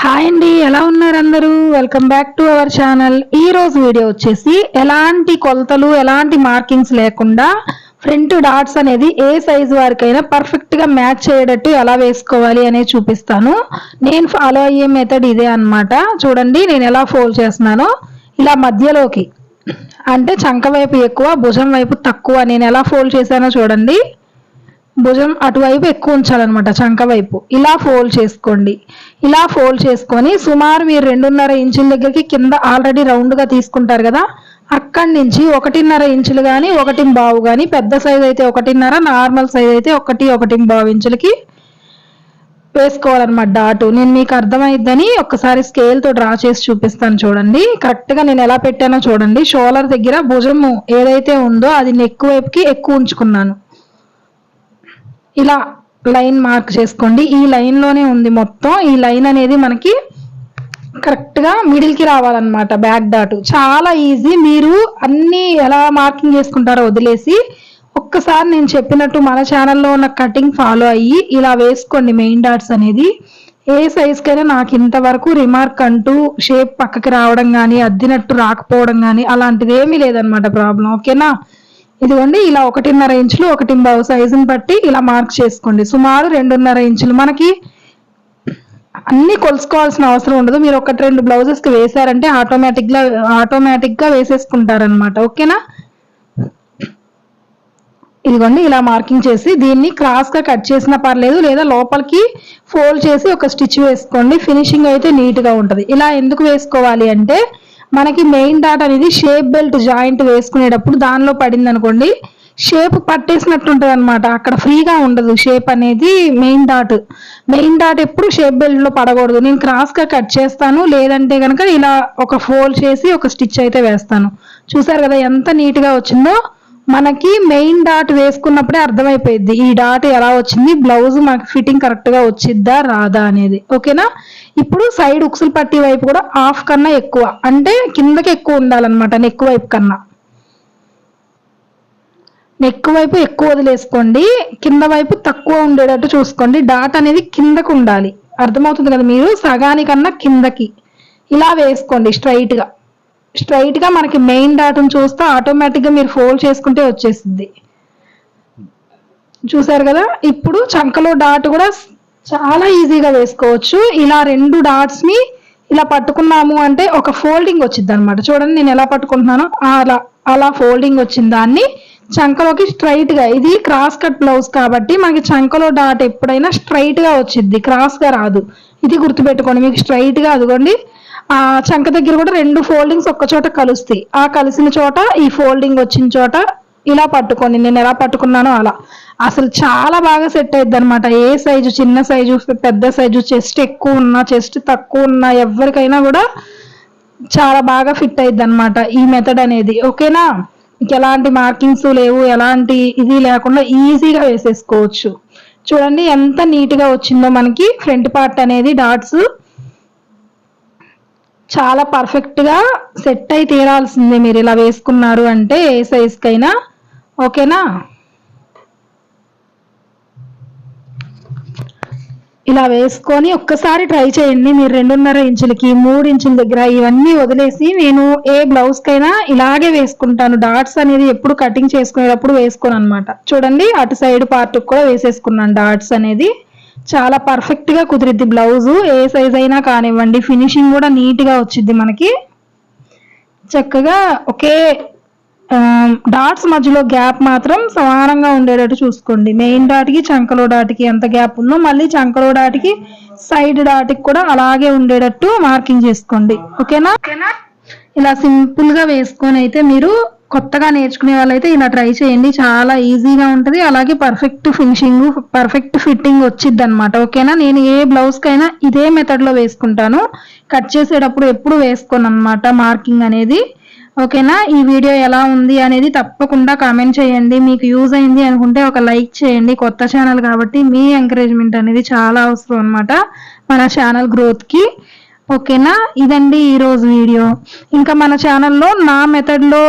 Hi అండి, ఎలా ఉన్నారు అందరూ? Welcome back to our channel. ఈ రోజు వీడియో వచ్చేసి ఎలాంటి కొలతలు ఎలాంటి మార్కింగ్స్ లేకుండా ఫ్రంట్ డాట్స్ అనేది ఏ సైజు వారికైనా పర్ఫెక్ట్ గా మ్యాచ్ అయ్యేటట్టు ఎలా వేసుకోవాలి అనేది చూపిస్తాను. నేను ఫాలో అయ్యే మెథడ్ ఇదే అన్నమాట. చూడండి నేను ఎలా ఫోల్డ్ చేస్తున్నానో. ఇలా మధ్యలోకి అంటే చంక వైపు ఎక్కువ, భుజం వైపు తక్కువ నేను ఎలా ఫోల్డ్ చేశానో చూడండి. భుజం అటువైపు ఎక్కువ ఉంచాలన్నమాట, చంక వైపు. ఇలా ఫోల్డ్ చేసుకోండి. ఇలా ఫోల్డ్ చేసుకొని సుమారు మీరు 2.5 ఇంచుల దగ్గరికి కింద ఆల్రెడీ రౌండ్గా తీసుకుంటారు కదా, అక్కడి నుంచి 1.5 ఇంచులు కానీ 1.25 కానీ, పెద్ద సైజ్ అయితే 1.5, నార్మల్ సైజ్ అయితే 1.25 ఇంచులకి వేసుకోవాలన్నమాట డాటు. నేను మీకు అర్థమైద్దని ఒక్కసారి స్కేల్తో డ్రా చేసి చూపిస్తాను చూడండి. కరెక్ట్గా నేను ఎలా పెట్టానో చూడండి. షోల్డర్ దగ్గర భుజము ఏదైతే ఉందో అది నెక్ వైపుకి ఎక్కువ ఉంచుకున్నాను. ఇలా లైన్ మార్క్ చేసుకోండి. ఈ లైన్లోనే ఉంది మొత్తం. ఈ లైన్ అనేది మనకి కరెక్ట్గా మిడిల్కి రావాలన్నమాట బ్యాక్ డాట్. చాలా ఈజీ. మీరు అన్నీ ఎలా మార్కింగ్ చేసుకుంటారో వదిలేసి ఒక్కసారి నేను చెప్పినట్టు మన ఛానల్లో ఉన్న కటింగ్ ఫాలో అయ్యి ఇలా వేసుకోండి. మెయిన్ డాట్స్ అనేది ఏ సైజ్కైనా నాకు ఇంతవరకు రిమార్క్ అంటూ షేప్ పక్కకి రావడం కానీ, అద్దినట్టు రాకపోవడం కానీ అలాంటిది ఏమీ లేదనమాట ప్రాబ్లం. ఓకేనా? ఇదిగోండి ఇలా 1.5 ఇంచులు 1.25 సైజుని బట్టి ఇలా మార్క్ చేసుకోండి. సుమారు 2.5 ఇంచులు. మనకి అన్ని కొలుసుకోవాల్సిన అవసరం ఉండదు. మీరు 1-2 బ్లౌజెస్కి వేసారంటే ఆటోమేటిక్గా వేసేసుకుంటారనమాట. ఓకేనా? ఇదిగోండి ఇలా మార్కింగ్ చేసి దీన్ని క్రాస్గా కట్ చేసినా పర్లేదు, లేదా లోపలికి ఫోల్డ్ చేసి ఒక స్టిచ్ వేసుకోండి. ఫినిషింగ్ అయితే నీట్గా ఉంటుంది. ఇలా ఎందుకు వేసుకోవాలి అంటే మనకి మెయిన్ డాట్ అనేది షేప్ బెల్ట్ జాయింట్ వేసుకునేటప్పుడు దానిలో పడింది అనుకోండి, షేప్ పట్టేసినట్టు ఉంటుంది అనమాట. అక్కడ ఫ్రీగా ఉండదు షేప్ అనేది. మెయిన్ డాట్ ఎప్పుడు షేప్ బెల్ట్ లో పడకూడదు. నేను క్రాస్ గా కట్ చేస్తాను, లేదంటే కనుక ఇలా ఒక ఫోల్డ్ చేసి ఒక స్టిచ్ అయితే వేస్తాను. చూసారు కదా ఎంత నీట్ గా వచ్చిందో. మనకి మెయిన్ డాట్ వేసుకున్నప్పుడే అర్థమైపోయింది ఈ డాట్ ఎలా వచ్చింది, బ్లౌజ్ మనకి ఫిట్టింగ్ కరెక్ట్ గా వచ్చిద్దా రాదా అనేది. ఓకేనా? ఇప్పుడు సైడ్ ఉక్సులు పట్టి వైపు కూడా హాఫ్ కన్నా ఎక్కువ, అంటే కిందకి ఎక్కువ ఉండాలన్నమాట. నెక్ వైపు కన్నా నెక్ వైపు ఎక్కువ వదిలేసుకోండి, కింద వైపు తక్కువ ఉండేటట్టు చూసుకోండి. డాట్ అనేది కిందకు ఉండాలి. అర్థమవుతుంది కదా? మీరు సగానికన్నా కిందకి ఇలా వేసుకోండి. స్ట్రైట్ గా మనకి మెయిన్ డాట్ను చూస్తే ఆటోమేటిక్ గా మీరు ఫోల్డ్ చేసుకుంటే వచ్చేసింది. చూసారు కదా? ఇప్పుడు చంకలో డాట్ కూడా చాలా ఈజీగా వేసుకోవచ్చు. ఇలా 2 డాట్స్ ని ఇలా పట్టుకున్నాము అంటే ఒక ఫోల్డింగ్ వచ్చింది అనమాట. చూడండి నేను ఎలా పట్టుకుంటున్నానో అలా ఫోల్డింగ్ వచ్చింది. దాన్ని చంకలోకి స్ట్రైట్ గా, ఇది క్రాస్ కట్ బ్లౌజ్ కాబట్టి మనకి చంకలో డాట్ ఎప్పుడైనా స్ట్రైట్ గా వచ్చింది, క్రాస్ గా రాదు. ఇది గుర్తుపెట్టుకోండి. మీకు స్ట్రైట్ గా అదిగోండి ఆ చంక దగ్గర కూడా 2 ఫోల్డింగ్స్ ఒక్క చోట కలుస్తాయి. ఆ కలిసిన చోట ఈ ఫోల్డింగ్ వచ్చిన చోట ఇలా పట్టుకోండి. నేను ఎలా పట్టుకున్నానో అలా. అసలు చాలా బాగా సెట్ అయ్యిద్ది అనమాట. ఏ సైజు, చిన్న సైజు, పెద్ద సైజు, చెస్ట్ ఎక్కువ ఉన్నా చెస్ట్ తక్కువ ఉన్నా ఎవరికైనా కూడా చాలా బాగా ఫిట్ అయ్యిద్ది అనమాట ఈ మెథడ్ అనేది. ఓకేనా? మీకు ఎలాంటి మార్కింగ్స్ లేవు, ఎలాంటి ఇది లేకుండా ఈజీగా వేసేసుకోవచ్చు. చూడండి ఎంత నీట్గా వచ్చిందో మనకి ఫ్రంట్ పార్ట్ అనేది. డాట్స్ చాలా పర్ఫెక్ట్గా సెట్ అయి తీరాల్సిందే మీరు ఇలా వేసుకున్నారు అంటే ఏ సైజ్కైనా. ఓకేనా? ఇలా వేసుకొని ఒక్కసారి ట్రై చేయండి. మీరు 2.5 ఇంచులకి 3 ఇంచుల దగ్గర ఇవన్నీ వదిలేసి, నేను ఏ బ్లౌజ్కైనా ఇలాగే వేసుకుంటాను. డాట్స్ అనేది ఎప్పుడు కటింగ్ చేసుకునేటప్పుడు వేసుకోను అనమాట. చూడండి అటు సైడ్ పార్ట్కి కూడా వేసేసుకున్నాను డాట్స్ అనేది. చాలా పర్ఫెక్ట్గా కుదిరిద్ది బ్లౌజు. ఏ సైజ్ అయినా కానివ్వండి. ఫినిషింగ్ కూడా నీట్గా వచ్చింది మనకి. చక్కగా ఒకే డాట్స్ మధ్యలో గ్యాప్ మాత్రం సమానంగా ఉండేటట్టు చూసుకోండి. మెయిన్ డాట్కి చంకలో డాట్కి ఎంత గ్యాప్ ఉందో మళ్ళీ చంకలో డాట్కి సైడ్ డాట్కి కూడా అలాగే ఉండేటట్టు మార్కింగ్ చేసుకోండి. ఓకేనా? ఇలా సింపుల్ గా వేసుకొని అయితే మీరు కొత్తగా నేర్చుకునే వాళ్ళైతే ఇలా ట్రై చేయండి. చాలా ఈజీగా ఉంటుంది. అలాగే పర్ఫెక్ట్ ఫినిషింగ్, పర్ఫెక్ట్ ఫిట్టింగ్ వచ్చిద్ది అనమాట. ఓకేనా? నేను ఏ బ్లౌజ్కైనా ఇదే మెథడ్లో వేసుకుంటాను. కట్ చేసేటప్పుడు ఎప్పుడు వేసుకోను అనమాట మార్కింగ్ అనేది. ఓకేనా? ఈ వీడియో ఎలా ఉంది అనేది తప్పకుండా కామెంట్ చేయండి. మీకు యూజ్ అయింది అనుకుంటే ఒక లైక్ చేయండి. కొత్త ఛానల్ కాబట్టి మీ ఎంకరేజ్మెంట్ అనేది చాలా అవసరం అనమాట మన ఛానల్ గ్రోత్కి. ఓకేనా? ఇదండి ఈరోజు వీడియో. ఇంకా మన ఛానల్లో నా మెథడ్లో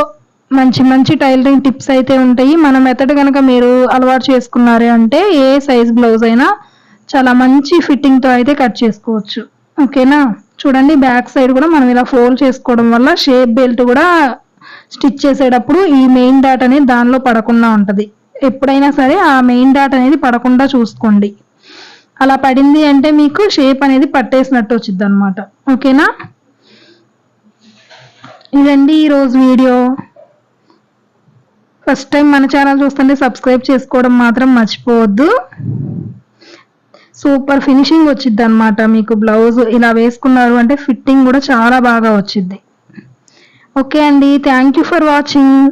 మంచి మంచి టైలరింగ్ టిప్స్ అయితే ఉంటాయి. మన మెథడ్ కనుక మీరు అలవాటు చేసుకున్నారు అంటే ఏ సైజ్ బ్లౌజ్ అయినా చాలా మంచి ఫిట్టింగ్తో అయితే కట్ చేసుకోవచ్చు. ఓకేనా. చూడండి బ్యాక్ సైడ్ కూడా మనం ఇలా ఫోల్డ్ చేసుకోవడం వల్ల షేప్ బెల్ట్ కూడా స్టిచ్ చేసేటప్పుడు ఈ మెయిన్ డాట్ అనేది దానిలో పడకుండా ఉంటుంది. ఎప్పుడైనా సరే ఆ మెయిన్ డాట్ అనేది పడకుండా చూసుకోండి. అలా పడింది అంటే మీకు షేప్ అనేది పట్టేసినట్టు వచ్చింది అనమాట. ఓకేనా. ఇదండి ఈరోజు వీడియో. ఫస్ట్ టైం మన ఛానల్ చూస్తుంటే సబ్స్క్రైబ్ చేసుకోవడం మాత్రం మర్చిపోవద్దు. సూపర్ ఫినిషింగ్ వచ్చింది అనమాట. మీకు బ్లౌజ్ ఇలా వేసుకున్నారు అంటే ఫిట్టింగ్ కూడా చాలా బాగా వచ్చింది. ఓకే అండి, థ్యాంక్ యూ ఫర్ వాచింగ్.